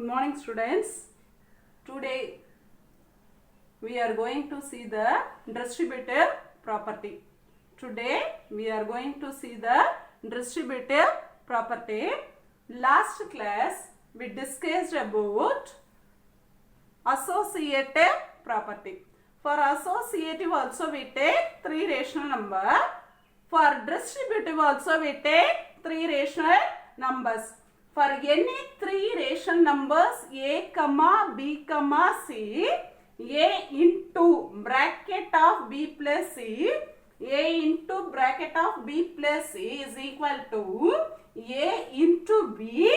morning students. Today we are going to see the distributive property. Today we are going to see the distributive property. Last class we discussed about associative property. For associative also we take three rational number. For distributive also we take three rational numbers. For any three rational numbers a comma b comma c, a into bracket of b plus c, a into bracket of b plus c is equal to a into b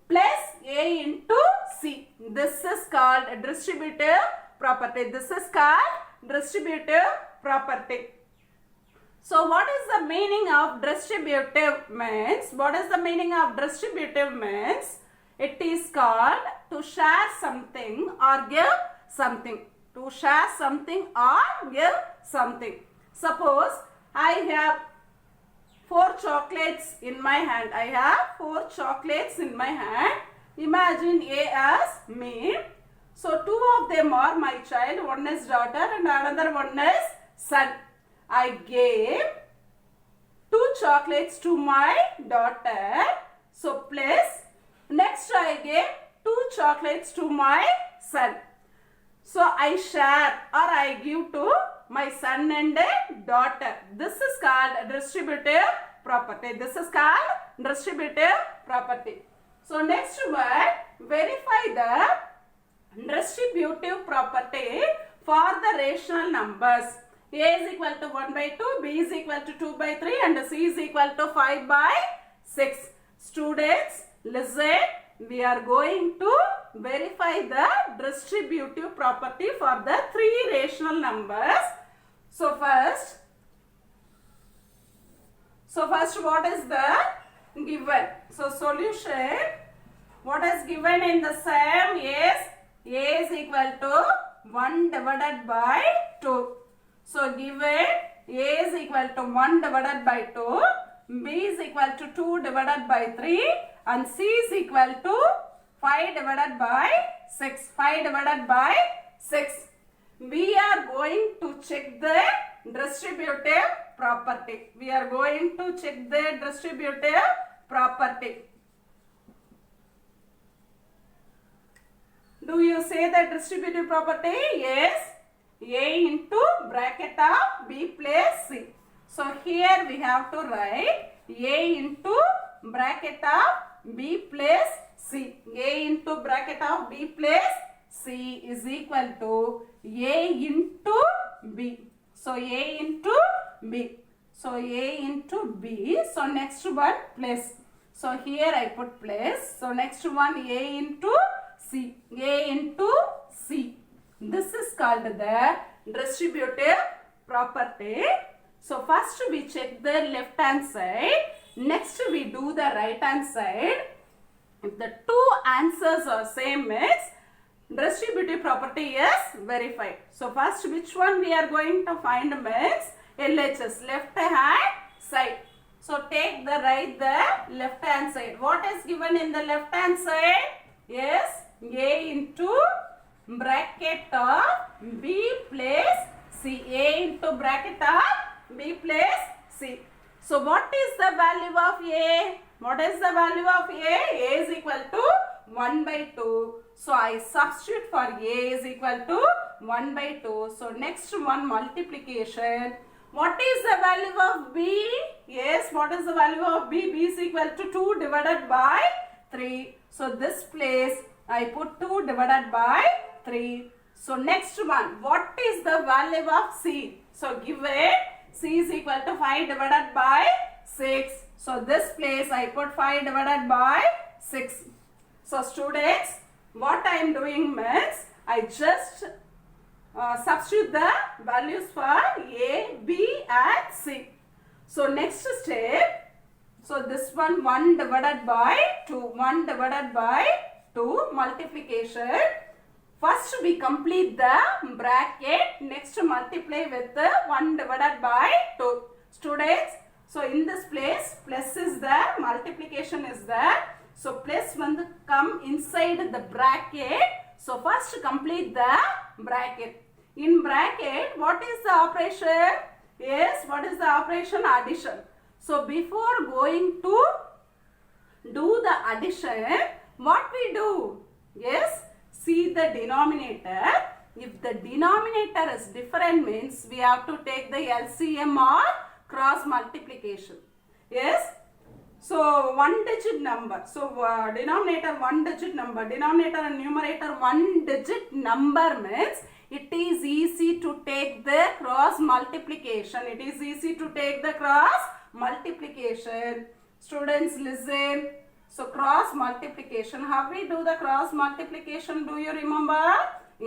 plus a into c. This is called distributive property. This is called distributive property. So what is the meaning of distributive means? What is the meaning of distributive means? It is called to share something or give something. To share something or give something. Suppose I have 4 chocolates in my hand. I have 4 chocolates in my hand. Imagine A as me. So 2 of them are my child. One is daughter and another one is son. I gave 2 chocolates to my daughter. So plus next I gave 2 chocolates to my son. So I share or I give to my son and daughter. This is called distributive property. This is called distributive property. So next one, verify the distributive property for the rational numbers. A is equal to 1 by 2, B is equal to 2 by 3 and C is equal to 5 by 6. Students, listen, we are going to verify the distributive property for the three rational numbers. So first what is the given? So solution, what is given in the sum is A is equal to 1 divided by 2. So given A is equal to 1 divided by 2, B is equal to 2 divided by 3 and C is equal to 5 divided by 6. 5 divided by 6. We are going to check the distributive property. We are going to check the distributive property. Do you say the distributive property? Yes. A into bracket of B plus C. So here we have to write A into bracket of B plus C. A into bracket of B plus C is equal to A into B. So A into B. So A into B. So next one plus. So here I put plus. So next one A into C. A into C. This is called the distributive property. So first we check the left hand side. Next we do the right hand side. If the two answers are same means distributive property is verified. So first which one we are going to find means LHS, left hand side. So take the left hand side. What is given in the left hand side? Yes, A into bracket of B plus C. A into bracket of B plus C. So what is the value of A? What is the value of A? A is equal to 1 by 2. So I substitute for A is equal to 1 by 2. So next one multiplication. What is the value of B? Yes, what is the value of B? B is equal to 2 divided by 3. So this place I put 2 divided by 3. So next one, what is the value of C? So given C is equal to 5 divided by 6. So this place I put 5 divided by 6. So students, what I am doing means I just substitute the values for A, B and C. So next step, so this one 1 divided by 2. 1 divided by 2 multiplication. First we complete the bracket, next multiply with the 1 divided by 2. Students, so in this place plus is there, multiplication is there. So plus வந்து come inside the bracket. So first complete the bracket. In bracket, what is the operation? Yes, what is the operation? Addition. So before going to do the addition, what we do? Yes, see the denominator. If the denominator is different means we have to take the LCM or cross multiplication. Yes. So one digit number. So denominator one digit number. Denominator and numerator one digit number means it is easy to take the cross multiplication. It is easy to take the cross multiplication. Students listen. So cross multiplication. How we do the cross multiplication? Do you remember?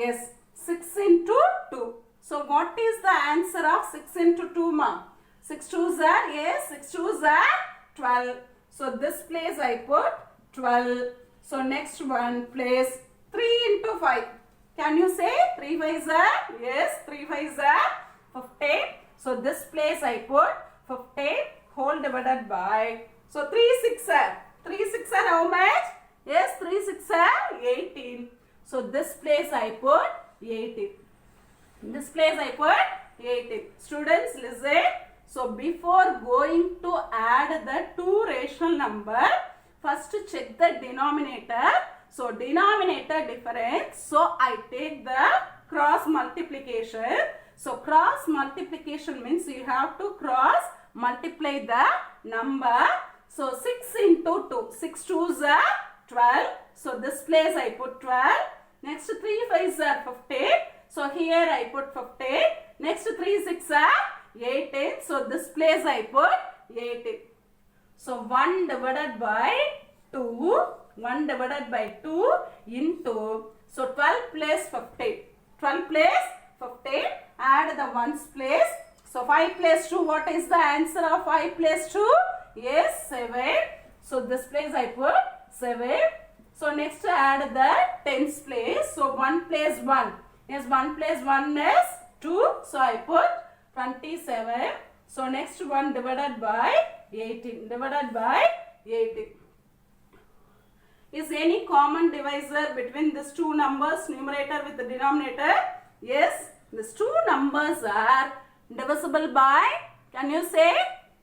Yes. 6 into 2. So what is the answer of 6 into 2 ma? 6 2s are, yes, 6 2s are 12. So this place I put 12. So next one place 3 into 5. Can you say 3 5s are? Yes, 3 5s are 15. So this place I put 15 whole divided by. So 3 6 are. 3 6 are how much? Yes, 3 6 are 18. So this place I put 18. This place I put 18. Students listen. So before going to add the two rational number, first check the denominator. So denominator difference. So I take the cross multiplication. So cross multiplication means you have to cross multiply the number. So 6 into 2. 6 2s are 12. So this place I put 12. Next 3 5s are 15. So here I put 15. Next 3 6 are 18. So this place I put 18. So 1 divided by 2. 1 divided by 2 into. So 12 plus 15. 12 plus 15. Add the ones place. So 5 plus 2. What is the answer of 5 plus 2? Yes, 7. So this place I put 7. So next add the tens place. So 1 plus 1. Yes, 1 plus 1 is 2. So I put 27. So next one divided by 18. Divided by 18. Is any common divisor between these two numbers, numerator with the denominator? Yes, these two numbers are divisible by, can you say?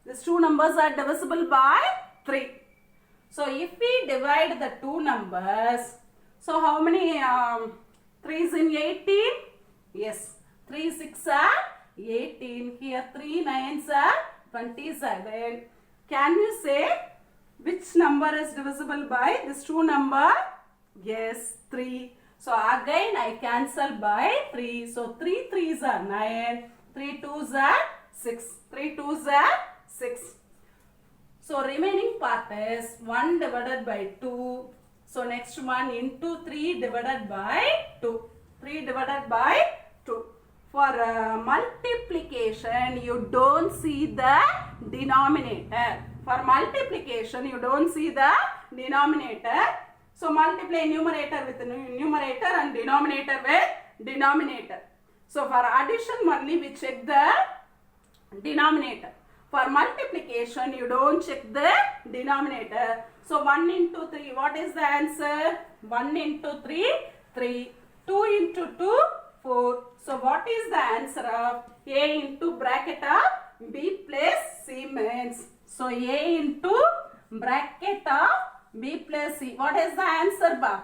These two numbers are divisible by 3. So if we divide the two numbers, so how many 3s in 18? Yes, 3 6 are 18. Here 3 9s are 27. Can you say which number is divisible by this two number? Yes, 3. So again I cancel by 3. So 3 3s are 9. 3 2s are 6. 3 2s are 6. So remaining part is 1 divided by 2. So next one into 3 divided by 2. 3 divided by 2. For multiplication, you don't see the denominator. For multiplication, you don't see the denominator. So multiply numerator with numerator and denominator with denominator. So for addition only we check the denominator. For multiplication, you don't check the denominator. So 1 into 3, what is the answer? 1 into 3, 3. 2 into 2, 4. So what is the answer of A into bracket of B plus C means? So A into bracket of B plus C. What is the answer, ba?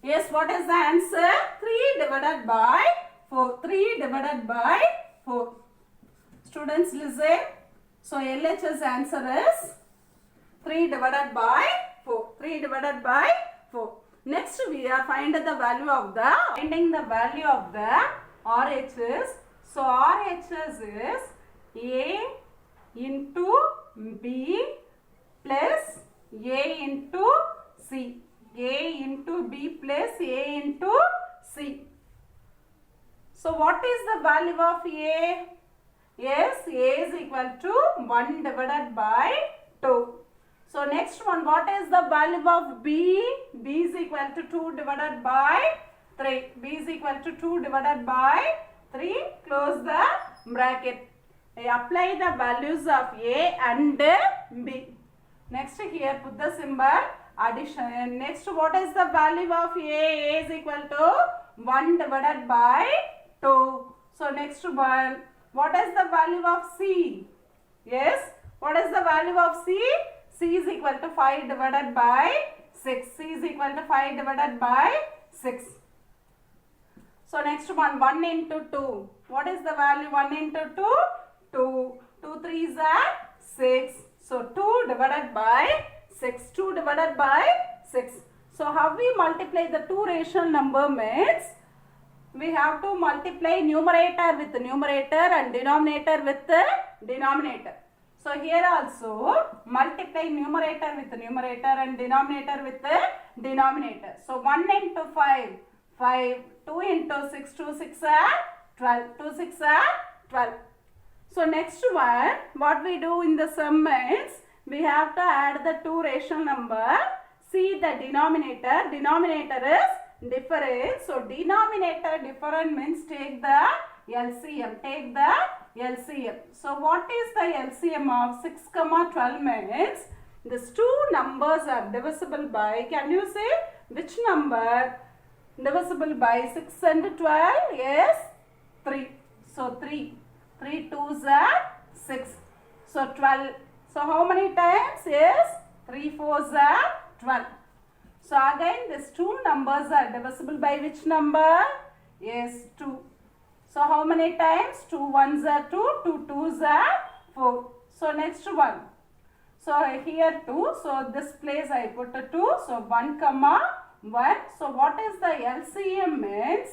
Yes, what is the answer? 3 divided by 4. 3 divided by 4. Students listen. So LHS answer is 3 divided by 4. 3 divided by 4. Next we are finding the value of the RHS. So RHS is A into B plus A into C. A into B plus A into C. So what is the value of A? Yes, A is equal to 1 divided by 2. So next one, what is the value of B? B is equal to 2 divided by 3. B is equal to 2 divided by 3. Close the bracket. I apply the values of A and B. Next here put the symbol addition. Next, what is the value of A? A is equal to 1 divided by 2. So next one, what is the value of C? Yes, what is the value of C? C is equal to 5 divided by 6. C is equal to 5 divided by 6. So next one, 1 into 2. What is the value? 1 into 2? 2. 2 3s are 6. So 2 divided by 6. 2 divided by 6. So how we multiply the two rational number means we have to multiply numerator with numerator and denominator with denominator. So here also multiply numerator with numerator and denominator with denominator. So 1 into 5, 5. 2 into 6, 2 6 are 12. 2 6 are 12. So next one, what we do in the sum is we have to add the two rational number. See the denominator. Denominator is different. So denominator different means take the LCM. Take the LCM. So what is the LCM of 6, 12 means these two numbers are divisible by, can you say which number divisible by 6 and 12? Yes, 3. So 3. 3 2s are 6. So 12. So how many times? Yes, 3 4s are 12. So again these two numbers are divisible by which number? Yes, 2. So how many times? 2 1s are 2, 2 2s are 4. So next one. So here 2. So this place I put a 2. So 1 comma 1. So what is the LCM means?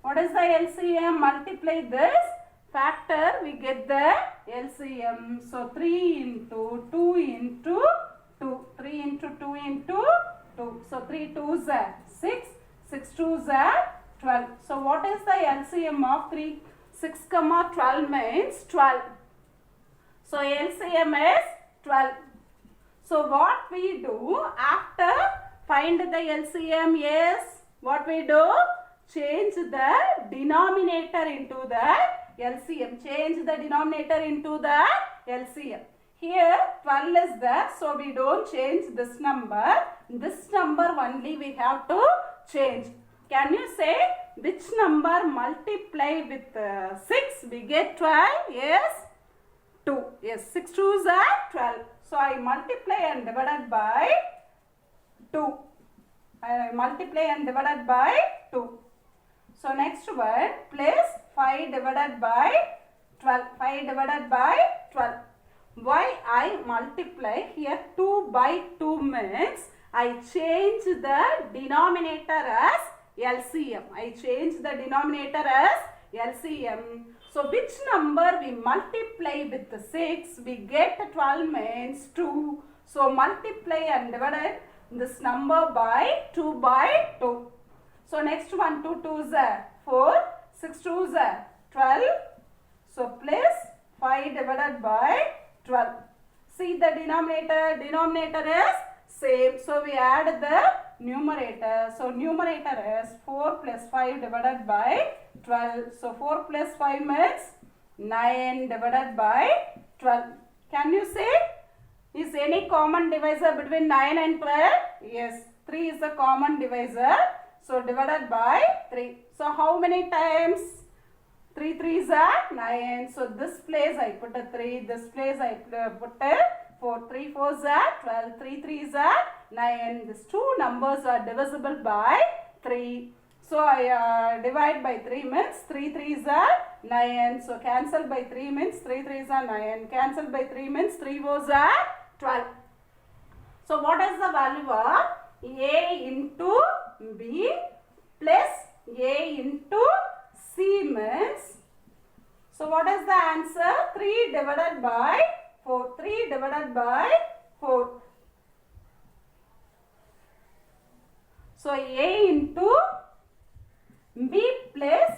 What is the LCM? Multiply this factor, we get the LCM. So 3 into 2 into 2. 3 into 2 into 2. So 3 2s are 6. 6 2s are 12. So what is the LCM of 3? 6 comma 12 means 12. So LCM is 12. So what we do after find the LCM? Yes, what we do? Change the denominator into the LCM. Change the denominator into the LCM. Here 12 is there, so we don't change this number. This number only we have to change. Can you say which number multiply with 6? We get 12. Yes, 2. Yes, 6 2s are 12. So I multiply and divided by 2. I multiply and divided by 2. So next one, place 5 divided by 12. 5 divided by 12. Why I multiply? Here 2 by 2 means I change the denominator as LCM. I change the denominator as LCM. So which number we multiply with 6? We get 12 means 2. So multiply and divide this number by 2 by 2. So next one, 2 2s are 4, 6 2s are 12. So place 5 divided by 12. See the denominator is same. So we add the numerator. So numerator is 4 plus 5 divided by 12. So 4 plus 5 means 9 divided by 12. Can you say? Is any common divisor between 9 and 12? Yes, 3 is the common divisor. So divided by 3. So how many times? 3 3s are 9. So this place I put a 3. This place I put a 4. 3 4s are 12. 3 3s are 9. These two numbers are divisible by 3. So I divide by 3 means 3 3s are 9. So cancel by 3 means 3 3s are 9. Cancel by 3 means 3 4s are 12. So what is the value of A into B plus A into C means? So what is the answer? 3 divided by 4. 3 divided by 4. So A into B plus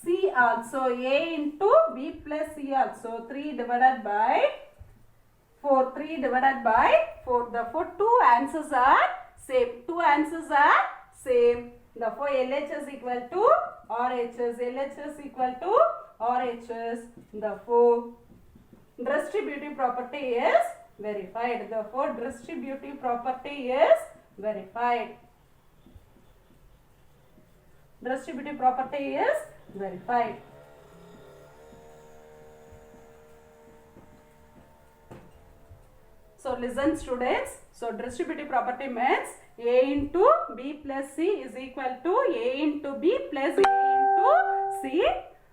C also. A into B plus C also. 3 divided by 4. 3 divided by 4. Therefore, two answers are same. Two answers are same. Therefore, LHS equal to RHS. LHS equal to RHS. Therefore, distributive property is verified. Therefore, distributive property is verified. Distributive property is verified. So listen students. So distributive property means A into B plus C is equal to A into B plus A into C.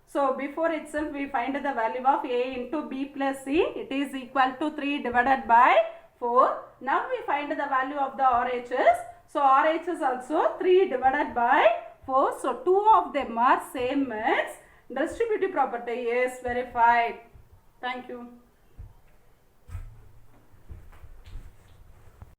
So before itself we find the value of A into B plus C. It is equal to 3 divided by 4. Now we find the value of the RHS. So RHS also 3 divided by 4. So two of them are same means distributive property is verified. Thank you.